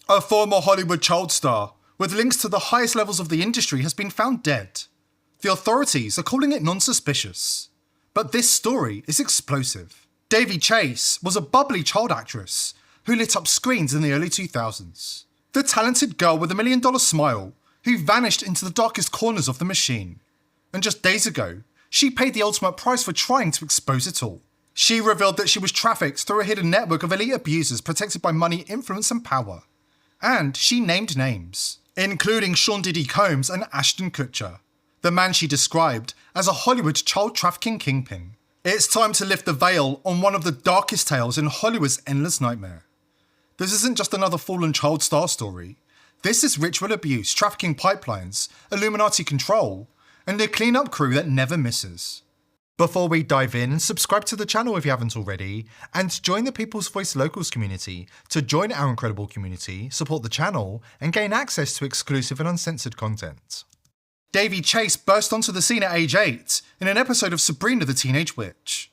A former Hollywood child star with links to the highest levels of the industry has been found dead. The authorities are calling it non-suspicious. But this story is explosive. Davy Chase was a bubbly child actress who lit up screens in the early 2000s. The talented girl with a $1 million smile who vanished into the darkest corners of the machine. And just days ago, she paid the ultimate price for trying to expose it all. She revealed that she was trafficked through a hidden network of elite abusers protected by money, influence and power. And she named names, including Sean Diddy Combs and Ashton Kutcher, the man she described as a Hollywood child trafficking kingpin. It's time to lift the veil on one of the darkest tales in Hollywood's endless nightmare. This isn't just another fallen child star story. This is ritual abuse, trafficking pipelines, Illuminati control, and a cleanup crew that never misses. Before we dive in, subscribe to the channel if you haven't already, and join the People's Voice Locals community to join our incredible community, support the channel, and gain access to exclusive and uncensored content. Davy Chase burst onto the scene at age 8 in an episode of Sabrina the Teenage Witch.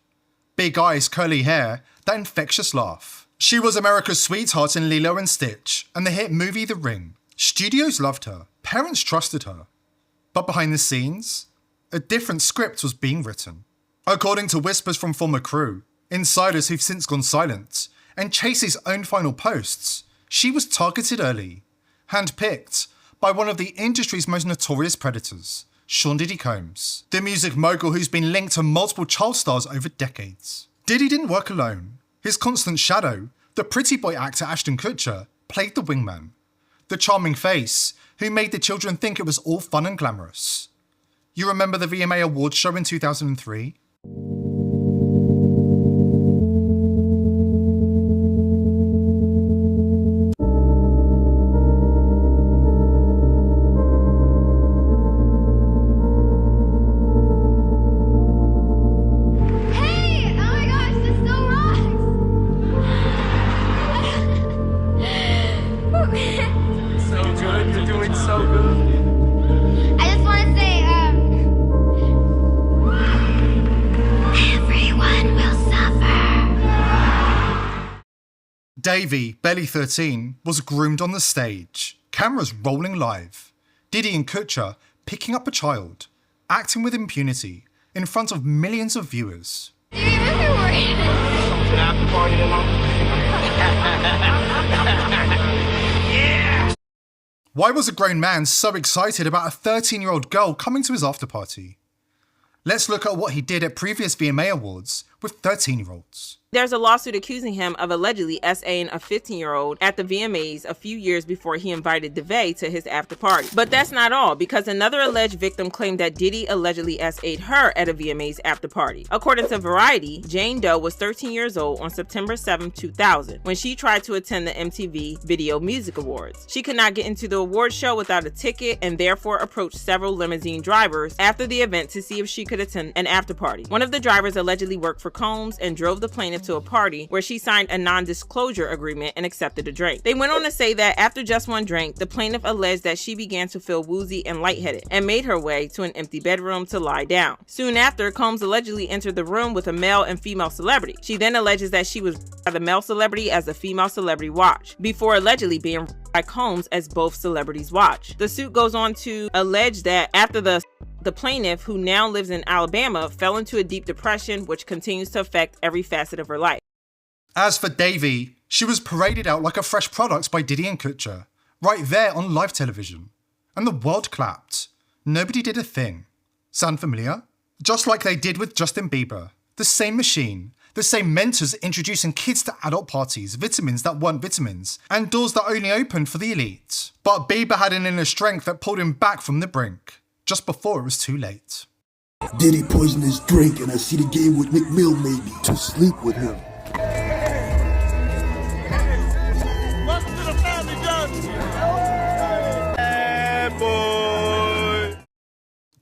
Big eyes, curly hair, that infectious laugh. She was America's sweetheart in Lilo and Stitch and the hit movie The Ring. Studios loved her, parents trusted her. But behind the scenes, a different script was being written. According to whispers from former crew, insiders who've since gone silent, and Chase's own final posts, she was targeted early, handpicked by one of the industry's most notorious predators, Sean Diddy Combs, the music mogul who's been linked to multiple child stars over decades. Diddy didn't work alone. His constant shadow, the pretty boy actor Ashton Kutcher, played the wingman, the charming face who made the children think it was all fun and glamorous. You remember the VMA Awards show in 2003? Davy, barely 13, was groomed on the stage, cameras rolling live, Diddy and Kutcher picking up a child, acting with impunity, in front of millions of viewers. Why was a grown man so excited about a 13-year-old girl coming to his after-party? Let's look at what he did at previous VMA Awards with 13-year-olds. There's a lawsuit accusing him of allegedly SAing a 15-year-old at the VMAs a few years before he invited DeVay to his after party. But that's not all, because another alleged victim claimed that Diddy allegedly SA'd her at a VMAs after party. According to Variety, Jane Doe was 13 years old on September 7, 2000, when she tried to attend the MTV Video Music Awards. She could not get into the award show without a ticket and therefore approached several limousine drivers after the event to see if she could attend an after party. One of the drivers allegedly worked for Combs and drove the plaintiff to a party where she signed a non-disclosure agreement and accepted a drink. They went on to say that after just one drink, the plaintiff alleged that she began to feel woozy and lightheaded and made her way to an empty bedroom to lie down. Soon after, Combs allegedly entered the room with a male and female celebrity. She then alleges that she was by the male celebrity as the female celebrity watched, before allegedly being by Combs as both celebrities watched. The suit goes on to allege that after the plaintiff, who now lives in Alabama, fell into a deep depression which continues to affect every facet of her life. As for Davy, she was paraded out like a fresh product by Diddy and Kutcher, right there on live television. And the world clapped. Nobody did a thing. Sound familiar? Just like they did with Justin Bieber. The same machine, the same mentors introducing kids to adult parties, vitamins that weren't vitamins, and doors that only opened for the elite. But Bieber had an inner strength that pulled him back from the brink, just before it was too late. Diddy poisoned his drink and I see the game with McMill made me to sleep with him.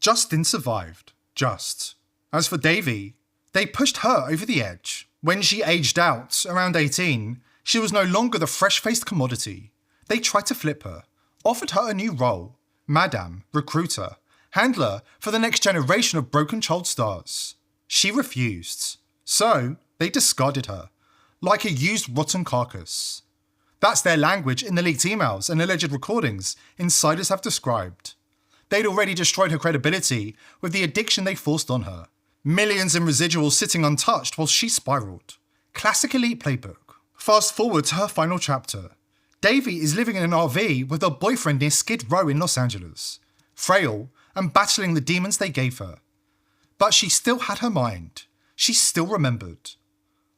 Justin survived. Just. As for Davy, they pushed her over the edge. When she aged out, around 18, she was no longer the fresh-faced commodity. They tried to flip her, offered her a new role, madam, recruiter, handler for the next generation of broken child stars. She refused. So, they discarded her, like a used rotten carcass. That's their language in the leaked emails and alleged recordings insiders have described. They'd already destroyed her credibility with the addiction they forced on her. Millions in residuals sitting untouched while she spiraled. Classic elite playbook. Fast forward to her final chapter. Davy is living in an RV with her boyfriend near Skid Row in Los Angeles, frail and battling the demons they gave her. But she still had her mind. She still remembered.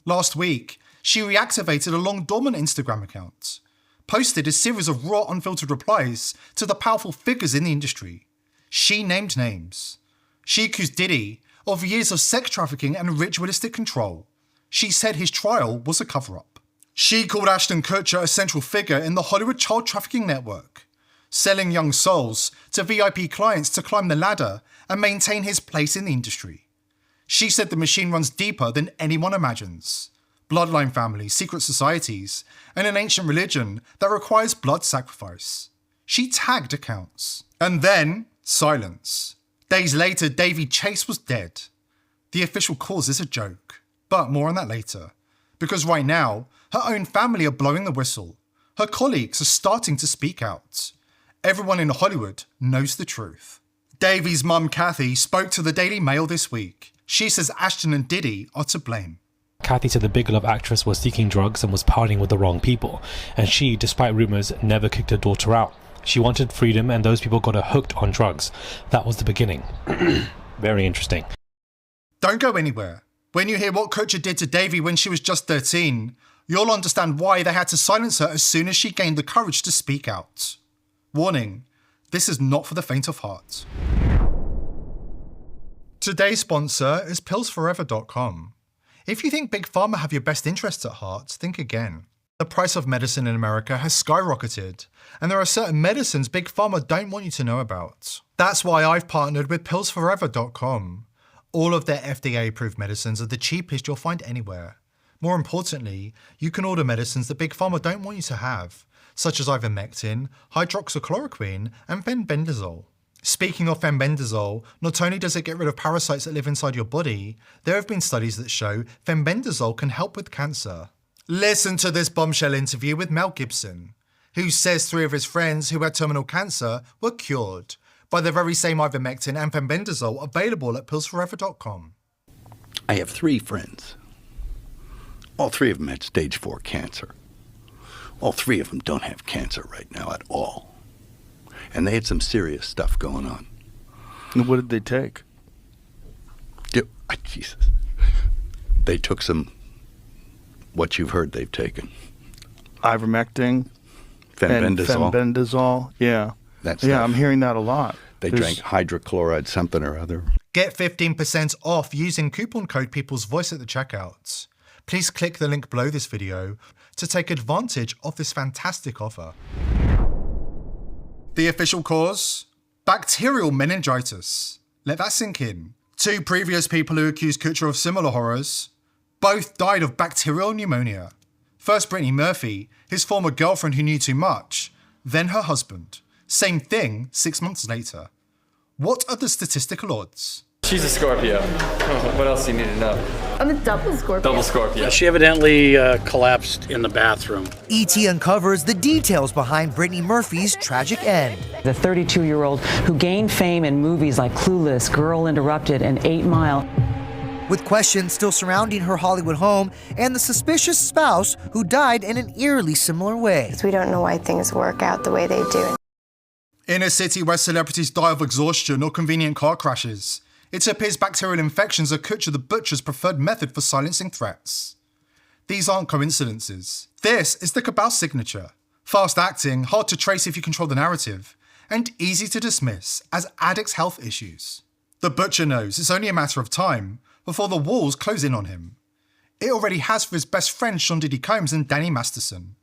Last week, she reactivated a long-dormant Instagram account, posted a series of raw, unfiltered replies to the powerful figures in the industry. She named names. She accused Diddy of years of sex trafficking and ritualistic control. She said his trial was a cover-up. She called Ashton Kutcher a central figure in the Hollywood child trafficking network, selling young souls to VIP clients to climb the ladder and maintain his place in the industry. She said the machine runs deeper than anyone imagines. Bloodline families, secret societies, and an ancient religion that requires blood sacrifice. She tagged accounts. And then, silence. Days later, Davy Chase was dead. The official cause is a joke, but more on that later. Because right now, her own family are blowing the whistle. Her colleagues are starting to speak out. Everyone in Hollywood knows the truth. Davy's mum, Kathy, spoke to the Daily Mail this week. She says Ashton and Diddy are to blame. Kathy said the Big Love actress was seeking drugs and was partying with the wrong people, and she, despite rumours, never kicked her daughter out. She wanted freedom, and those people got her hooked on drugs. That was the beginning. Very interesting. Don't go anywhere. When you hear what Kutcher did to Davy when she was just 13, you'll understand why they had to silence her as soon as she gained the courage to speak out. Warning, this is not for the faint of heart. Today's sponsor is PillsForever.com. If you think Big Pharma have your best interests at heart, think again. The price of medicine in America has skyrocketed, and there are certain medicines Big Pharma don't want you to know about. That's why I've partnered with PillsForever.com. All of their FDA-approved medicines are the cheapest you'll find anywhere. More importantly, you can order medicines that Big Pharma don't want you to have, such as ivermectin, hydroxychloroquine, and fenbendazole. Speaking of fenbendazole, not only does it get rid of parasites that live inside your body, there have been studies that show fenbendazole can help with cancer. Listen to this bombshell interview with Mel Gibson, who says 3 of his friends who had terminal cancer were cured by the very same ivermectin and fenbendazole available at pillsforever.com. I have 3 friends. All 3 of them had stage 4 cancer. All 3 of them don't have cancer right now at all. And they had some serious stuff going on. And what did they take? Jesus. They took some, what you've heard they've taken. Ivermectin? Fenbendazole? Yeah. That's I'm hearing that a lot. They drank hydrochloride something or other. Get 15% off using coupon code People's Voice at the checkout. Please click the link below this video to take advantage of this fantastic offer. The official cause? Bacterial meningitis. Let that sink in. 2 previous people who accused Kutcher of similar horrors both died of bacterial pneumonia. First Brittany Murphy, his former girlfriend who knew too much, then her husband. Same thing 6 months later. What are the statistical odds? She's a Scorpio. What else do you need to know? I'm a double Scorpio. Double Scorpio. She evidently collapsed in the bathroom. E.T. uncovers the details behind Brittany Murphy's tragic end. The 32-year-old who gained fame in movies like Clueless, Girl Interrupted, and 8 Mile. With questions still surrounding her Hollywood home and the suspicious spouse who died in an eerily similar way. We don't know why things work out the way they do. In a city where celebrities die of exhaustion or convenient car crashes, it appears bacterial infections are Kutcher the Butcher's preferred method for silencing threats. These aren't coincidences. This is the cabal signature. Fast acting, hard to trace if you control the narrative, and easy to dismiss as addicts' health issues. The Butcher knows it's only a matter of time before the walls close in on him. It already has for his best friends Sean Diddy Combs and Danny Masterson,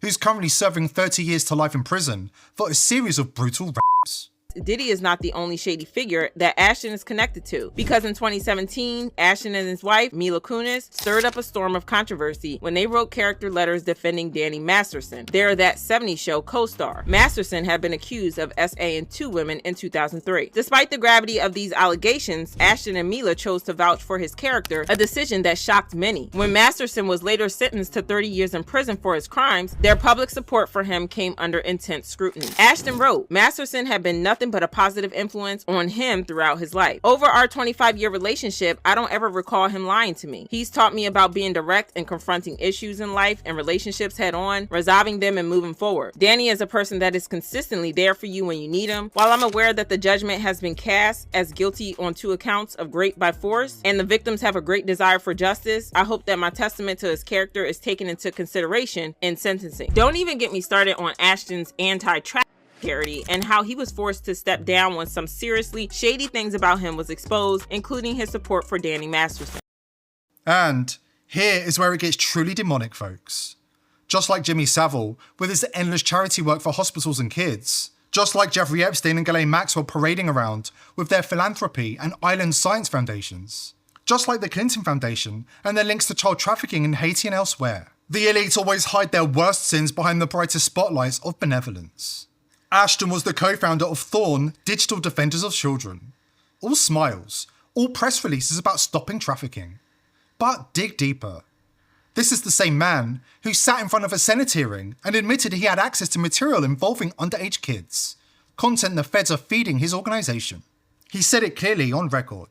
who's currently serving 30 years to life in prison for a series of brutal rapes. Diddy is not the only shady figure that Ashton is connected to, because in 2017, Ashton and his wife, Mila Kunis, stirred up a storm of controversy when they wrote character letters defending Danny Masterson, their That 70s Show co-star. Masterson had been accused of SA-ing 2 women in 2003. Despite the gravity of these allegations, Ashton and Mila chose to vouch for his character, a decision that shocked many. When Masterson was later sentenced to 30 years in prison for his crimes, their public support for him came under intense scrutiny. Ashton wrote, "Masterson had been nothing but a positive influence on him throughout his life. Over our 25-year relationship, I don't ever recall him lying to me. He's taught me about being direct and confronting issues in life and relationships head on, resolving them and moving forward. Danny is a person that is consistently there for you when you need him. While I'm aware that the judgment has been cast as guilty on 2 accounts of rape by force, and the victims have a great desire for justice, I hope that my testament to his character is taken into consideration in sentencing." Don't even get me started on Ashton's anti-trafficking charity and how he was forced to step down when some seriously shady things about him was exposed, including his support for Danny Masterson. And here is where it gets truly demonic, folks. Just like Jimmy Savile with his endless charity work for hospitals and kids, just like Jeffrey Epstein and Ghislaine Maxwell parading around with their philanthropy and island science foundations, just like the Clinton Foundation and their links to child trafficking in Haiti and elsewhere. The elite always hide their worst sins behind the brightest spotlights of benevolence. Ashton was the co-founder of Thorn, Digital Defenders of Children. All smiles, all press releases about stopping trafficking. But dig deeper. This is the same man who sat in front of a Senate hearing and admitted he had access to material involving underage kids, content the feds are feeding his organisation. He said it clearly on record.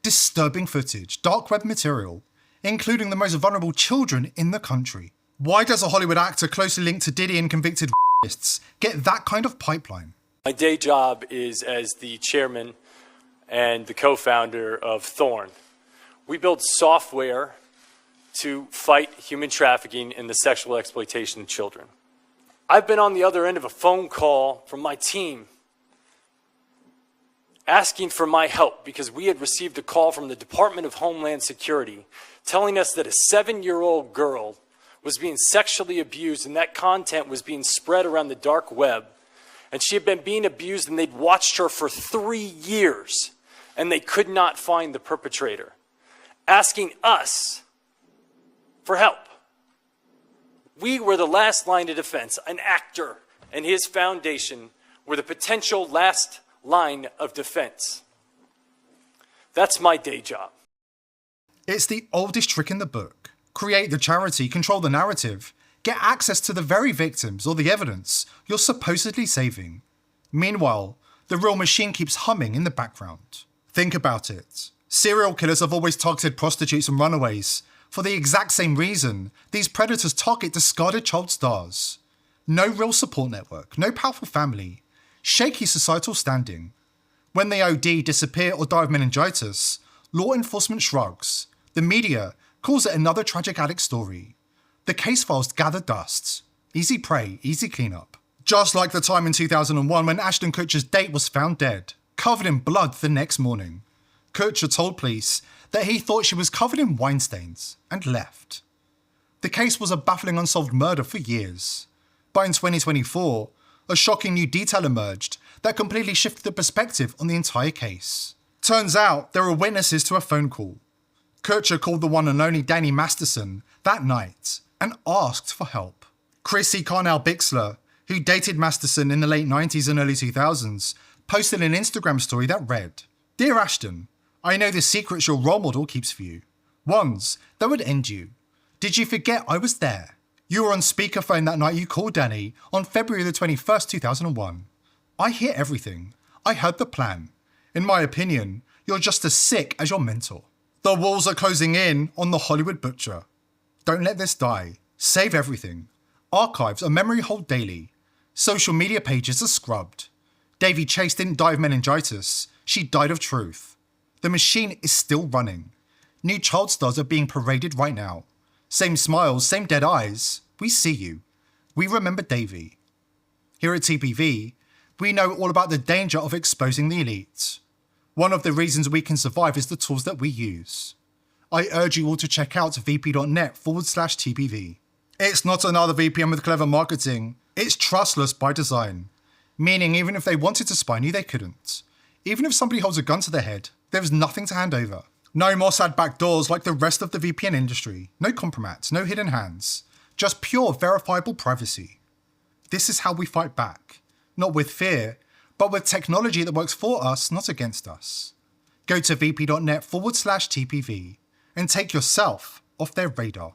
Disturbing footage, dark web material, including the most vulnerable children in the country. Why does a Hollywood actor closely linked to Diddy and convicted rapists get that kind of pipeline? My day job is as the chairman and the co-founder of Thorn. We build software to fight human trafficking and the sexual exploitation of children. I've been on the other end of a phone call from my team asking for my help because we had received a call from the Department of Homeland Security telling us that a 7-year-old girl was being sexually abused and that content was being spread around the dark web. And she had been being abused and they'd watched her for 3 years and they could not find the perpetrator. Asking us for help. We were the last line of defense. An actor and his foundation were the potential last line of defense. That's my day job. It's the oldest trick in the book. Create the charity, control the narrative, get access to the very victims or the evidence you're supposedly saving. Meanwhile, the real machine keeps humming in the background. Think about it. Serial killers have always targeted prostitutes and runaways. For the exact same reason, these predators target discarded child stars. No real support network, no powerful family, shaky societal standing. When they OD, disappear or die of meningitis, law enforcement shrugs. The media calls it another tragic addict story. The case files gather dust. Easy prey, easy cleanup. Just like the time in 2001 when Ashton Kutcher's date was found dead, covered in blood the next morning. Kutcher told police that he thought she was covered in wine stains and left. The case was a baffling unsolved murder for years. But in 2024, a shocking new detail emerged that completely shifted the perspective on the entire case. Turns out there were witnesses to a phone call. Kutcher called the one and only Danny Masterson that night and asked for help. Chrissy Carnell-Bixler, who dated Masterson in the late 90s and early 2000s, posted an Instagram story that read, "Dear Ashton, I know the secrets your role model keeps for you. Ones that would end you. Did you forget I was there? You were on speakerphone that night you called Danny on February the 21st, 2001. I hear everything. I heard the plan. In my opinion, you're just as sick as your mentor. The walls are closing in on the Hollywood butcher. Don't let this die. Save everything. Archives are memory hold daily. Social media pages are scrubbed. Davy Chase didn't die of meningitis. She died of truth. The machine is still running. New child stars are being paraded right now. Same smiles, same dead eyes. We see you. We remember Davy. Here at TPV, we know all about the danger of exposing the elite. One of the reasons we can survive is the tools that we use. I urge you all to check out vp.net/TPV. It's not another VPN with clever marketing. It's trustless by design. Meaning even if they wanted to spy on you, they couldn't. Even if somebody holds a gun to their head, there was nothing to hand over. No Mossad backdoors like the rest of the VPN industry. No compromat, no hidden hands. Just pure verifiable privacy. This is how we fight back. Not with fear, but with technology that works for us, not against us. Go to vp.net/TPV and take yourself off their radar.